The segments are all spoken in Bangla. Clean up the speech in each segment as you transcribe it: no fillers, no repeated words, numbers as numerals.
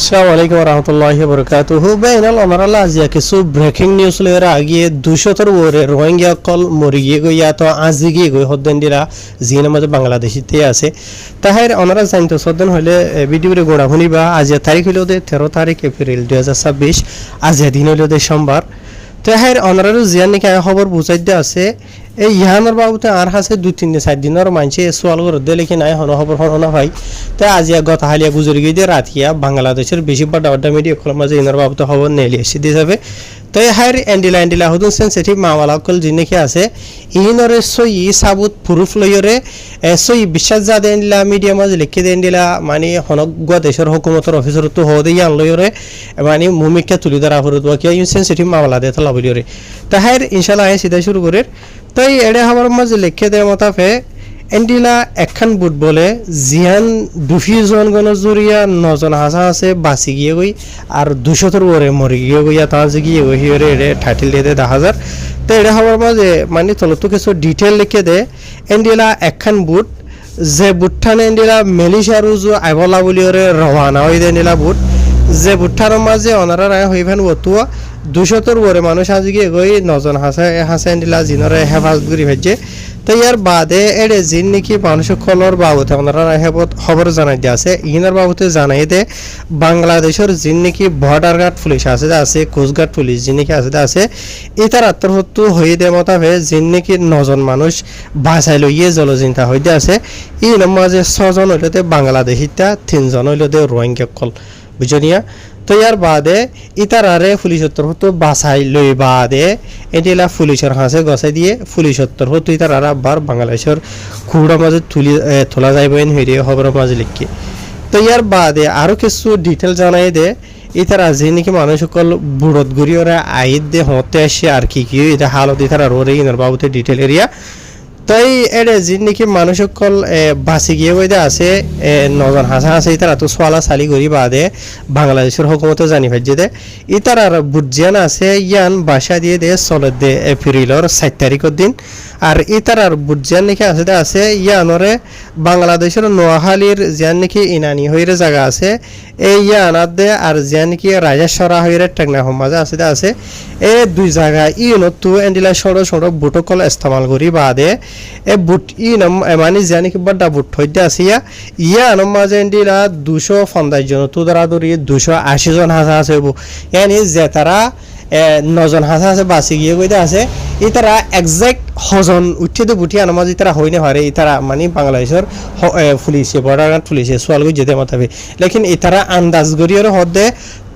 আসসালামু আলাইকুম রহমতুল্লাহি বরকাতুহু বেনাল অনারাল্লাহ আজিয়া কিছু ব্রেকিং নিউজ লয়ের আগিয়ে 200 ওরে রোহিঙ্গা কল মরি গিয়ে গইয়া তো আজি গিয়ে গই হদ্দেন্ডিরা জিনের মাঝে বাংলাদেশিতে আছে তাহের অনারা জানতো সদ্দন হলে ভিডিওরে গোড়া শুনিবা আজিয়া তারিখ হইল 13 তারিখ এপ্রিল 2026 আজিয়া দিন হইল সোমবার তাহের অনারারও জিয়ান নাকি খবর বুঝাই দিয়ে আছে এই ইহানোর বাবুতে আর হাসে 2-3 দিন 4 দিনের মানছে সোয়াল করে দিলে কি নাই হন খবর হন না ভাই তাই আজিয়া গত হালিয়া গুজরি গিয়ে রাতিয়া বাংলাদেশের বেশি বড় মিডিয়া খোলা মাঝে ইনার বাবুতে খবর নেলি এসে দিয়ে যাবে তো হাইর এন্ডিলা হুদুন সেন্সিটিভ মামলা কল জিনিস আছে ইহিনরে সই সাবুত প্রুফ লইরে সই বিশ্বাস যা দেনলা মিডিয়া মাঝে লিখে দেনলা মানে হনগুয়া দেশের হুকুমতের অফিসার তো হদে ইয়ান লইরে মানে ভূমিকা তুলি ধরা হরত কি সেন্সিটিভ মামলা দে তলা বলিরে তো হাইর ইনশাআল্লাহ সিধা শুরু করে তাই এড়ে হবার মাঝে লিখে দেয় মতাফে এন্ডিলা একখান বুট বলে জিয়ান 200 জন গণজুরিয়া 9 জন হাসা আছে বাঁচি গিয়ে গই আর 200 ওরে মরে গিয়ে গইয়া তা যে গিয়ে গই হিরে এড়ে টাইটেল দিয়ে 10,000 তো এড়ে হবার মাঝে মানে তলত কিছু ডিটেল লিখে দে এন্ডিলা একখান বুট যে বুটঠানে এন্ডিলা মেলিশা রুজু আইবলা বলি ওরে রওনা হই দেনিলা বুট যে বুটঠার মাঝে অনারা রায় হইবেন ওতুয়া 200 ওরে মানুষ আজ গিয়ে গই 9 জন হাসা এন্ডিলা জিনরে হেফাজত করি ভাইছে তো ইয়ার বাদে এড়ে জিন নাকি মানুষ খলর বাবুতে ওনারা খবর জানাই দিয়ে আছে ইনার বাবুতে জানাই দে বাংলাদেশের জিন নাকি বর্ডার গার্ড পুলিশ আছে কোস্টগার্ড পুলিশ জিন নাকি আছে এটার আত্মহত্যা হয়ে দে মতাবে জিন নাকি 9 জন মানুষ বাঁচাই লইয়ে জলচিন্তা হইতে আছে ই মাঝে 6 জন হইলতে বাংলাদেশিতা 3 জন হইলতে রোহিঙ্গা কল বুঝনিয়া তো ইয়ার বাদে ইতারারে পুলিশের তরফ বাছাই লই বাদে এটিলা পুলিশের হাসে গছাই দিয়ে পুলিশের তরফ ইতারারা বার বাংলাদেশের খুঁড়া মাঝে তোলা যাইবেন হইরে খবরের মাঝে লিখি তো ইয়ার বাদে আরও কিছু ডিটেল জানাই দে ইতারা যে নাকি মানুষ সকল বুড়ত ঘুরি ওরা আইদ দে হতে আসে আর কি এটা হালত ইতারা রোরে ইনার বাবুতে ডিটেল এরিয়া তাই এড়ে জিন নাকি মানুষ সকল বাঁচি গিয়ে বইতে আছে 9 জন হাসা আছে ইতারা তো সোয়ালা সালি করি বাদে বাংলাদেশের হুকুমতে জানি ভাইজে দে ইতারার বুঝিয়ান আছে ইয়ান বাসা দিয়ে দে চলে দে এপ্রিলের 7 তারিখের দিন আর ইতারার বুঝিয়ান নাকি আছে ইয়ানরে বাংলাদেশের নোয়াখালীর জিয়ান নাকি ইনানি হইরে জায়গা আছে এই ইয়ানার দে আর জিয়ান নাকি রাজেশ্বরা হইরে টেকনা সমাজে আছে এই দুই জায়গা ইনতো এন্ডিলা সড় বুটকল ইস্তেমাল করি বাদে এ বুট মানে জিয়ান নাকি বড় বুট হইতে আসিয়া ইয়ান মাঝে এন্ডিলা 250 জন তো দরাদরি 280 জন হাসা আছে ইয়ানি যে তারা 9 জন হাসা আছে বাঁচি গিয়ে কইতে আছে ইতারা এক্সাক্ট হজন উঠিয়ে বুটিয়া নামাজ ইতারা হইনে হারে ইতারা মানে বাংলাদেশের পুলিশে বর্ডার গার্ড পুলিশে সোয়াল গই যেতে মতাবে লেকিন ইতারা আন্দাজ গরিয়র হদে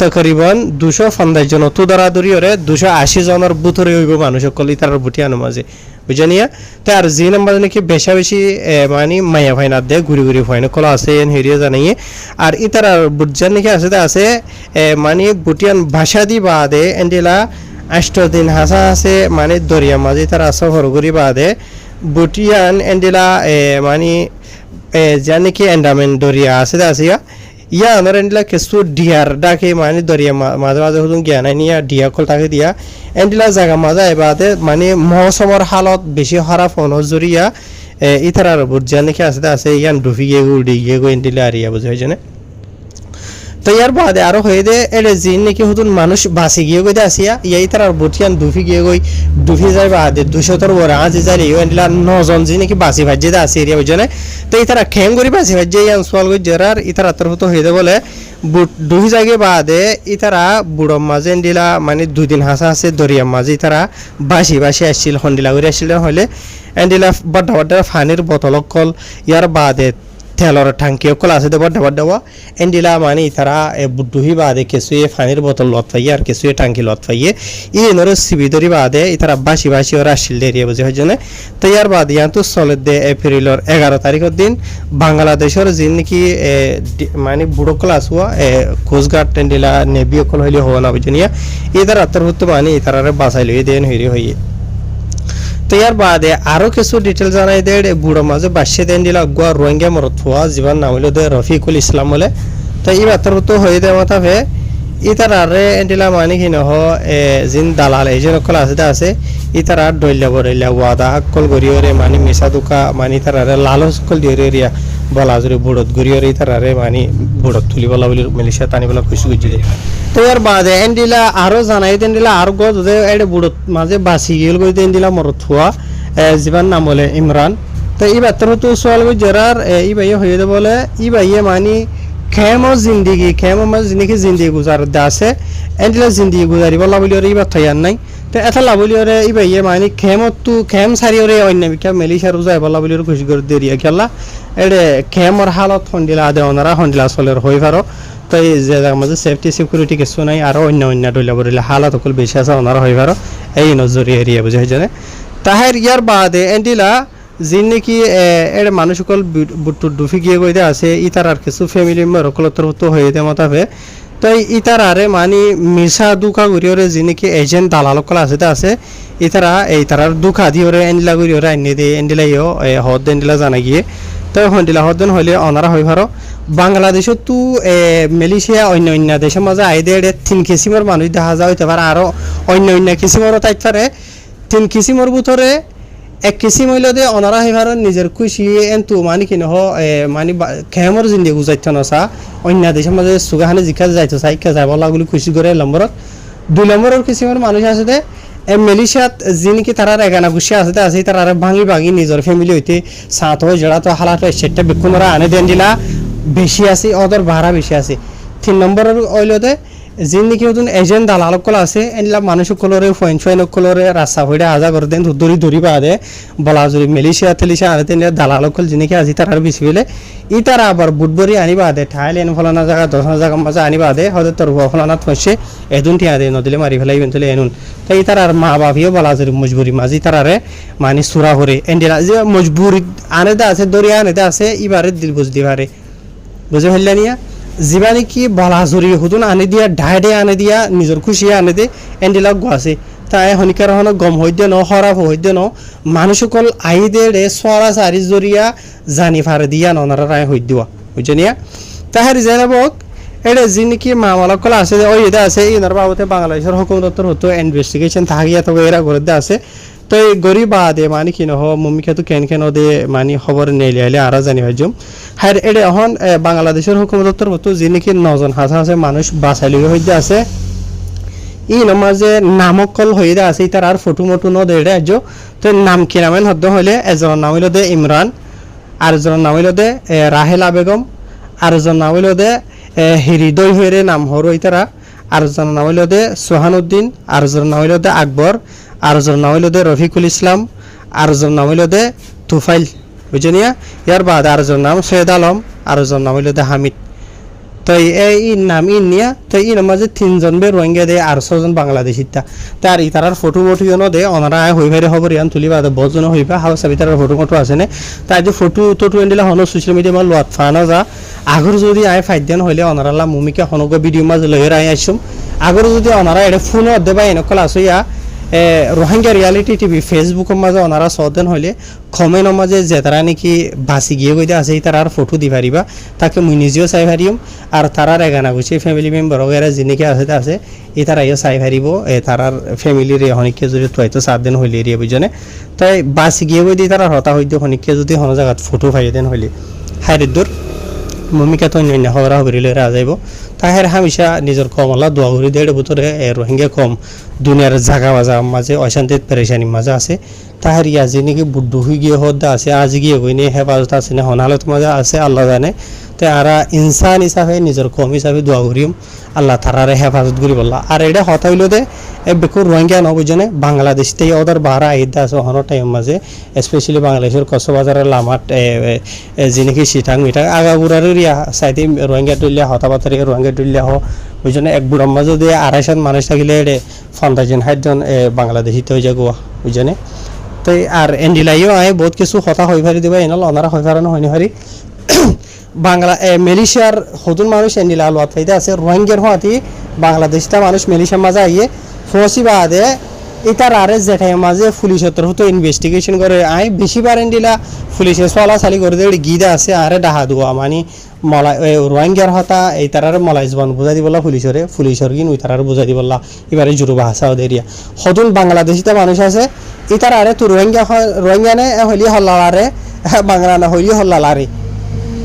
তকরিবান 250 জন তো দরাদরি ওরে 280 জনের বুতরে হইব মানুষ সকল ইতারার বুটিয়া নামাজে বুঝানিয়া তার যে নাম্বার নাকি বেশি মানে মায়া ভাইনা দে ঘুরি ভাইনা কলা আছে হেরিয়ে জানাইয়ে আর ইতারার বুঝান নাকি আছে মানে বুটিয়ান ভাষা দি বাদে এন্ডিলা 8 দিন হাসা আছে মানে দরিয়া মাঝে তারা সফর করি বাদে বুটিয়ান এন্ডিলা মানে জানি কি এন্ডামেন দরিয়া আছে ইয়া আমার এন্ডিলা কিছু ডিয়ার ডাকে মানে দরিয়া মাঝে হুদুন জ্ঞান নিয়া ডিয়া কল তাকে দিয়া এন্ডিলা জায়গা মাঝে বাদে মানে মৌসুমের হালত বেশি খারাপ হওয়ার জরিয়া ইতারার বুঝান নাকি আছে ইয়ান ডুফি গিয়ে উড়ি গিয়ে এন্ডিলা আরিয়া বুঝে হয় জানে তো ইয়ার বাদে আরো হয়ে দে এড়ে জিন নাকি হুদুন মানুষ বাঁচি গিয়ে গইতে আসিয়া ইয়াই তার বুটিয়ান দুফি গিয়ে গই দুফি যাই বাদে 200 বড় আজ যাই এন্ডিলা 9 জন জি নাকি বাঁচি ভাজ্যে দে আসি এরিয়া বুঝনে তো ইতারা খেম করি বাঁচি ভাজ্যে ইয়ান সোয়াল গই জরার ইতারা তরফ তো হয়ে দে বলে দুই জায়গায় বাদে ইতারা বুড়ো মাঝে এন্ডিলা মানে 2 দিন হাসা আছে দরিয়া মাঝে ইতারা বাসি আসছিল হন্ডিলা করে আসছিল হলে এন্ডিলা বড় ফানির বোতল কল ইয়ার বাদে তেলর টাঙ্কি অকল আছে বড় এন্ডিলা মানে তারা বুদ্ধি বাদে কিছু পানির বোতল লত পাইয়ে আর কিছু টাঙ্কি লত পাইয়ে ইনরে সিবিদরি বাদে তারা বাসি ওরা আসছিল এরিয়া বুঝে হয় জন্য তো ইয়ার বাদ ইয়ান তো চলে দে এপ্রিলের 11 তারিখের দিন বাংলাদেশের যে নাকি মানে বুড়ো ক্লাস হওয়া কোস্টগার্ড এন্ডিলা নেভি অকল হইলে হওয়া না বুঝনিয়া ইতার আত্মহত্য মানে তারা বাঁচাই লইয়ে দেন হইয়ে তো ইয়ার বাদে আরো কিছু ডিটেল জানাই দে বুড়ো মাঝে বাসে দেন দিলা গোয়া রোহিঙ্গা মরত হওয়া জীবন নাম হইল দে রফিকুল ইসলাম বলে তো এই বার্তার তো হয়ে দেয় মাথাবে ইতারারে এন্ডিলা মানে কি নহ জিন দালাল এই যে নকল আছে ইতারা ডইলা বড়ইলা ওয়াদা কল গরিয়রে মানে মিশা দুকা মানে ইতারারে লালচ কল দিয়রিয়া বলা জুড়ে বুড়ত ঘুরিয়র এই তারারে মানে বুড়ত তুলি বলা বলি মালয়েশিয়া টানি বলা খুশি গুজি দেয় তো এর বাদে এন্ডিলা আরো জানাই এন্ডিলা আরো গজ যে এটা বুড়ত মাঝে বাসি গেল কই এন্ডিলা মরত হওয়া জীবন নাম বলে ইমরান তো এই বাত্তর তো সোয়াল গো জরার এই ভাইয়ে হয়ে দে বলে এই ভাইয়ে মানে খেম জিন্দগি খেম জিন্দগি জিন্দগি গুজার দাসে এন্ডিলা জিন্দগি গুজারি বলা বলি এই বাত থাইয়ার নাই তো এটা লাভলি ওরে এই ভাইয়ে মানে খেমত তু খেম সারি ওরে অন্য বিকা মেলিশার উজাই বলা বলি খুশি করে দেরিয়া খেলা এড়ে খেমর হালত হন্ডিলা আদে ওনারা হন্ডিলা চলের হয়ে পারো তো এই যে মাঝে সেফটি সিকিউরিটি কিছু নাই আর অন্য ডইলা বলিলে হালত অকল বেশি আছে ওনারা হয়ে পারো এই নজরি এরিয়া বুঝে জানে তাহের ইয়ার বাদে এন্ডিলা যিন নাকি এর মানুষ সকল বুট্টু ডুফি গিয়ে গইতে আছে ইতার আর কিছু ফ্যামিলি মেম্বার অকলতর হতো হয়ে দে মতাবে তো ইতার আরে মানে মিশা দুকা গুরিওরে যি নাকি এজেন্ট দালাল সকল আছে ইতারা এই তারার দুকা দিওরে এন্ডিলা গুরিওরে আইনে দে এন্ডিলা ইও হদ এন্ডিলা জানা গিয়ে তো হন্ডিলা হদন হইলে অনারা হই পারো বাংলাদেশত তো মালয়েশিয়া অন্য দেশের মাঝে আইদে তিন কিসিমের মানুষ দেখা যায় হইতে পারে আরো অন্য কিসিমেরও তাইতে পারে তিন কিসিমের ভিতরে এক কিসিম হইল দে অনারা হইবার নিজের খুশি এন্তু মানে কি নহ মানে খেমর জিন্দগি গুজাইতে নসা অন্য দেশের মাঝে সুগাহানে জিকা যাইতো সাইকা যাব লাগুলি খুশি করে নম্বরত 2 নম্বরের কিসিমের মানুষ আছে দে মালয়েশিয়াত যি নাকি তারার এগানা খুশি আছে তারার ভাঙি নিজের ফ্যামিলি হইতে সাত হয়ে জড়া তো হালাত সেটা বিক্ষুণরা আনে দেন দিলা বেশি আছে ওদের ভাড়া বেশি আছে 3 নম্বরের হইল দে যি নাকি নতুন এজেন্ট দালাল সকল আছে এনলা মানুষ সকলরে ফয়েন সকলরে রাস্তা হইডা হাজা করে দেন দড়ি বাদে বলা জুড়ি মালয়েশিয়া তেলিশিয়া আনে তেন দালাল সকল যি নাকি আজি তারার বেশি হইলে ই তারা আবার বুটবরি আনিবা দে থাইল্যান্ড ফলানা জায়গা 10,000 জায়গা মাঝে আনিবা দে হয়তো তোর ফলানা ফসে এদুন টিয়া দে নদিলে মারি ফেলাই বেন্তলে এনুন তাই তারার মা বাপিও বলা জুড়ি মজবুরি মাঝি তারারে মানে সুরা হরে এন্ডিলা যে মজবুরি আনে দা আছে দরিয়া আনে দা আছে ইবারে দিল বুঝদি পারে বুঝে ফেললা নিয়া জীবানি কি বলা জরি হুদুন আনি দিয়া ঢাইডে আনি দিয়া নিজের খুশি আনি দে এন্ডিলাক গাছে তাই হনিকার হন গম হইতে ন খরাব হইতে ন মানুষ সকল আইদে রে সরা সারি জরিয়া জানি ফারে দিয়া ননারা রায় হই দিওয়া বুঝে নিয়া তাহার জেনাবক এটা যি নাকি মামলা কল আছে ওই এটা আছে ইনার বাবতে বাংলাদেশের হুকুমতর হতো ইনভেস্টিগেশন থাকিয়া তো এরা করে আছে তো এই গরিব আদে মানে কি নহ মমিকা তো কেন দে মানে খবর নেইলে আরা জানি হইজম হার এটা এখন বাংলাদেশের হুকুমতর হতো যি নাকি 9 জন আছে মানুষ বাঁচাইলি হইতে আছে ই নমাজে নামকল হইতে আছে তার আর ফটো মটো ন দে এটা আজো তো নাম কি নামেন হদ্দ হইলে এজনের নাম হইল দে ইমরান আর এজনের নাম হইল দে রাহেলা বেগম আর এজনের নাম হইল দে হৃদয় হইরে নাম হর হইতারা আর এজনের নাম হইল দে সোহানুদ্দিন আর এজনের নাম হইল দে আকবর আর এজনের নাম হইল দে রফিকুল ইসলাম আর এজনের নাম হইল দে তুফাইল বুঝনিয়া ইয়ার বাদ আর এজনের নাম সৈয়দ আলম আর এজনের নাম হইল দে হামিদ তো এই নাম নিয়া তো এই নামাজে 3 জন বে রোহিঙ্গা দে আর 6 জন বাংলাদেশিতা তার ইতারার ফটো মটো দে ওনারা হই ভাইরে খবর ইয়ান তুলি বাদ বজন হইবা হাউস সাবিতার ফটো মটো আছে নে তাই যে ফটো তো এন্ডিলা হনো সোশ্যাল মিডিয়া মা লট ফানা যা আগর যদি আই ফাইদেন হইলে ওনারালা মুমিকা হনগো ভিডিও মাঝ লইরা আই আইছুম আগর যদি ওনারা এটা ফোন দে বা এনকল আসইয়া রোহিঙ্গা রিয়ালিটি টিভি ফেসবুকের মাঝে ওনারা সদেন হইলে কমেন্টের মাঝে যে তারা নাকি বাসি গিয়ে গইতে আছে তার আর ফটো দি পারিবা তাকে মুই নিজেও চাই পারিম আর তারার এগানা গুছি ফ্যামিলি মেম্বার ওগেরা যিনিকে আছে এই তারা ইয়ে চাই পারিব তারার ফ্যামিলির হনিকে যদি হয়তো 7 দিন হইলে এরিয়া বুঝনে তাই বাসি গিয়ে গই দি তারা হতা হইতে হনিকে যদি হন জায়গাত ফটো পাই দেন হইলে হাইরে দূর মমিকা তো অন্য হরা হরিলে রা যাইব তাহের হামেশা নিজের কমলা দোয়া করি দেড় ভিতরে রোহিঙ্গা কম দুনিয়ার জাগা বাজা মাঝে অশান্তি পেরেশানির মাঝে আছে তাহের ইয়াজি নাকি বুদ্ধ হয়ে গিয়ে হদ্দা আছে আজ গিয়ে গইনি হেফাজত আছে না হনালত মাঝে আছে আল্লাহ জানে তো আরা ইনসান হিসাবে নিজের কম হিসাবে দোয়া করিম আল্লাহ তারারে হেফাজত করি বললা আর এটা হতা হইল দে বেকুর রোহিঙ্গা নবুজনে বাংলাদেশ থেকে ওদের বাহারা আইদা আছে হন টাইম মাঝে স্পেশালি বাংলাদেশের কক্সবাজারের লামাট যে নাকি সিটাং মিটাং আগাগুড়ার রিয়া সাইডে রোহিঙ্গা টুলিয়া হতাবাতারি রোহিঙ্গা টুলিয়া হ বুঝনে এক বুড়ার মাঝে দিয়ে 250 মানুষ থাকিলে 50 জন বাংলাদেশিতে হয়ে যাবো বুঝনে তো আর এন্ডিলাইও আয় বহুত কিছু কথা হয়ে পারি দেবা এনাল অনারা হয়ে পারানো হয়নি হারি বাংলা মালয়েশিয়ার হতুন মানুষ এন্ডিলা আলোয়াত পাইতে আছে রোহিঙ্গার হওয়াতে বাংলাদেশটা মানুষ মালয়েশিয়ার মাঝে আইয়ে ফসি বাদে এটার আরে জেঠাই মাঝে পুলিশের হতো ইনভেস্টিগেশন করে আই বেশিবার এন্ডিলা পুলিশে চলাচালি করে দিয়ে গিদা আছে আরে ডাহা দুয়া মানে মলাই রোহিঙ্গার হতা এই তারার মলাই জবান বুঝাই দিবলা পুলিশের কিন ওই তারার বুঝাই দিবলা এবারে জুরু ভাষা দেরিয়া হতুন বাংলাদেশিতে মানুষ আছে এটার আরে তো রোহিঙ্গা নে হইলি হল্লালারে বাংলা না হইলি হল্লালারে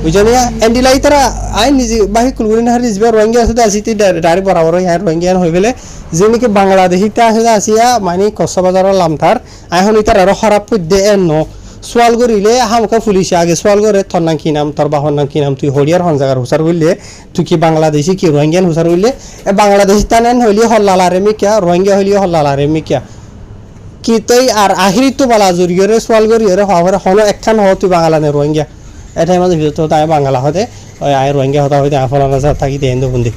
বুঝলি এন্ডিলাই তারা আই নিজে বাহি কুলগুরি না রিজবে রোহিঙ্গা আছে আসি তি ডাইরেক্ট বরাবর হ্যাঁ রোহিঙ্গা হয়ে গেলে যেনিকে বাংলাদেশিতে আসে আসিয়া মানে কক্সবাজারের লামতার এখন ইতার আরো খারাপ পদ্যে এন সোয়াল করিলে হামকা পুলিশে আগে সোয়াল করে তোর নাম কি নাম তোর বাহর নাম কি নাম তুই হরিয়ার হন জায়গার হুসার হইলে তুই কি বাংলাদেশি কি রোহিঙ্গান হুসার হইলে বাংলাদেশি টানেন হইলে হল্লালারে মিকিয়া রোহিঙ্গা হইলে হল্লালারে মিকিয়া কি তুই আর আহিরি তো বালা জরিয়রে সোয়াল করিয়রে হওয়ারে হলো একখান হও তুই বাংলানে রোহিঙ্গা এটাই মাঝে ভিতর তাই বাংলা হতে ওই আয় রোহিঙ্গা হতা হইতে আফলানা থাকি দেন বুন্দি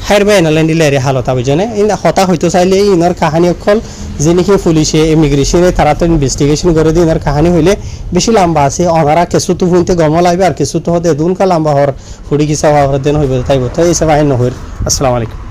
হাইর বাই নালেন দিলে রে হালতা বুঝনে ইন হতা হইতো চাইলে ইনার কাহানি অকল যিনিকি পুলিশে ইমিগ্রেশনে তারা তো ইনভেস্টিগেশন করে দিয়ে ইনার কাহানি হইলে বেশি লম্বা আছে অনারা কেসু তো হইতে গম লাগবে আর কেসু তো হতে দুনকা লম্বা হর ফুড়ি কিসা হওয়ার দেন হইবে তাইব তো এই সব আইন নহইর আসসালামু আলাইকুম